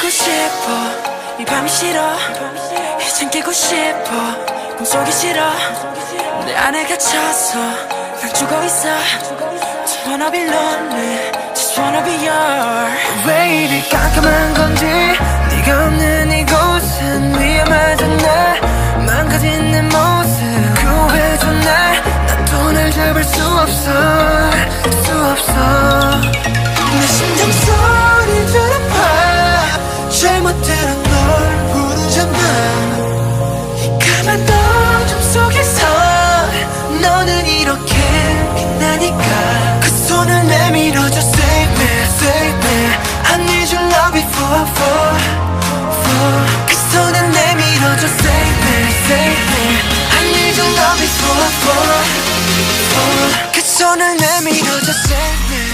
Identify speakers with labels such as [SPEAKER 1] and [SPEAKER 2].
[SPEAKER 1] 깨고 싶어 이 밤이 싫어 이젠 깨고 싶어 꿈속이 싫어 내 안에 갇혀서 난 죽어있어 Just wanna be lonely Just wanna be yours
[SPEAKER 2] 왜 이리 깜깜한 건지 네가 없는 이곳은 위험하잖아 망가진 내 모습 구해줘 난 돈을 잡을 수 없어
[SPEAKER 1] 내 심장 소리 들어봐 잘못 들은 널 부르잖아 이 까만 어둠 속에서 너는 이렇게 빛나니까 그 손을 내밀어줘 Save me, save me I need your love before 그 손을 내밀어줘 Save me, save me I need your love before 그 손을 내밀어줘 Save me